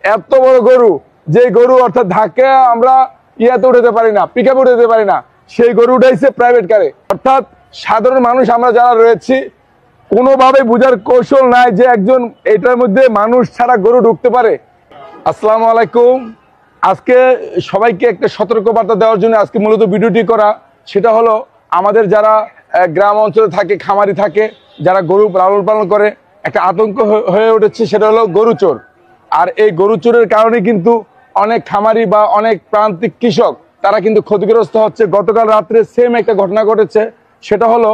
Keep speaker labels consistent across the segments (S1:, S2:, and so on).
S1: এত বড় গরু, যে গরু অর্থাৎ ধাক্কা আমরা ইয়াতে উঠাতে পারি না, পিক আপে উঠাতে পারি না, সেই গরু উঠাইছে প্রাইভেট কারে। অর্থাৎ সাধারণ মানুষ আমরা যারা রয়েছি কোনোভাবে বুঝার কৌশল নাই যে একজন এটার মধ্যে মানুষ ছাড়া গরু ঢুকতে পারে। আসসালামু আলাইকুম। আজকে সবাইকে একটা সতর্কবার্তা দেওয়ার জন্য আজকে মূলত ভিডিওটি করা, সেটা হলো আমাদের যারা গ্রাম অঞ্চলে থাকে, খামারি থাকে, যারা গরু লালন পালন করে, একটা আতঙ্ক হয়ে উঠেছে, সেটা হলো গরু চোর। আর এই গরু চোরের কারণে কিন্তু অনেক খামারি বা অনেক প্রান্তিক কৃষক তারা কিন্তু ক্ষতিগ্রস্ত হচ্ছে। গতকাল রাত্রে সেম একটা ঘটনা ঘটেছে, সেটা হলো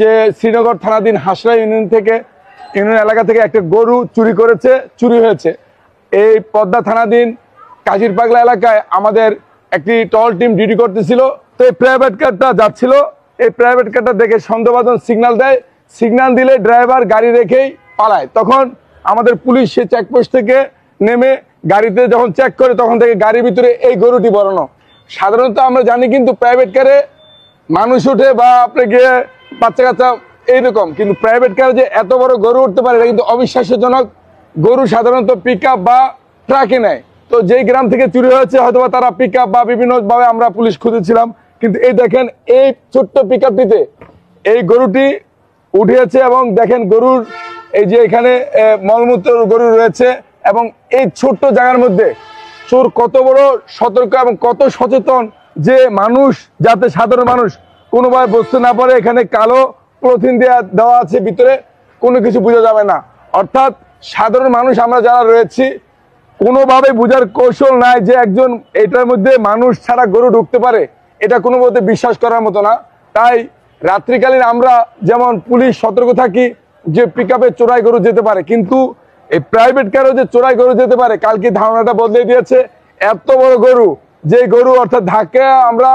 S1: যে শ্রীনগর থানাধীন হাসরা ইউনিয়ন এলাকা থেকে একটা গরু চুরি হয়েছে। এই পদ্মা থানাধীন কাজির পাগলা এলাকায় আমাদের একটি টহল টিম ডিউটি করতেছিল। তো এই প্রাইভেট কারটা যাচ্ছিল, এই প্রাইভেট কারটা দেখে সন্দেহভাজন সিগন্যাল দেয়, সিগন্যাল দিলে ড্রাইভার গাড়ি রেখেই পালায়। তখন আমাদের পুলিশ সে চেকপোস্ট থেকে নেমে গাড়িতে যখন চেক করে তখন থেকে গাড়ির ভিতরে এই গরুটি বরানো। সাধারণত আমরা জানি কিন্তু প্রাইভেট কারে মানুষ উঠে বা আপনি গিয়ে বাচ্চা কাচ্চা এইরকম, কিন্তু প্রাইভেট কারে যে এত বড় গরু উঠতে পারে এটা কিন্তু অবিশ্বাস্যজনক। গরু সাধারণত পিক আপ বা ট্রাকে নেয়, তো যেই গ্রাম থেকে চুরি হয়েছে হয়তোবা তারা পিক আপ বা বিভিন্নভাবে আমরা পুলিশ খুঁজেছিলাম, কিন্তু এই দেখেন এই ছোট্ট পিক আপটিতে এই গরুটি উঠিয়েছে। এবং দেখেন গরুর এই যে এখানে মলমূত্র গরু রয়েছে, এবং এই ছোট্ট জায়গার মধ্যে চোর কত বড় সতর্ক এবং কত সচেতন যে মানুষ যাতে সাধারণ মানুষ কোনোভাবে বুঝতে না পারে। এখানে কালো পলিথিন দেওয়া আছে, ভিতরে কোনো কিছু বোঝা যাবে না। অর্থাৎ সাধারণ মানুষ আমরা যারা রয়েছি কোনোভাবে বুঝার কৌশল নাই যে একজন এটার মধ্যে মানুষ ছাড়া গরু ঢুকতে পারে, এটা কোনো মতে বিশ্বাস করার মতো না। তাই রাত্রিকালীন আমরা যেমন পুলিশ সতর্ক থাকি যে পিক আপে চোরাই গরু যেতে পারে, কিন্তু এই প্রাইভেট কারও যে চোরাই গরু যেতে পারে কালকে ধারণাটা বদলে দিয়েছে। এত বড় গরু, যে গরু অর্থাৎ ধাক্কা আমরা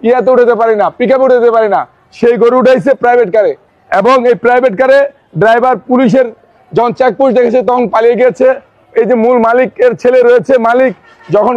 S1: ইয়াতে উঠাতে পারি না, পিক আপে উঠাতে পারি না, সেই গরু উঠাইছে প্রাইভেট কারে। এবং এই প্রাইভেট কারে ড্রাইভার পুলিশের যখন চেকপোস্ট দেখেছে তখন পালিয়ে গেছে। এই যে মূল মালিকের ছেলে রয়েছে, মালিক যখন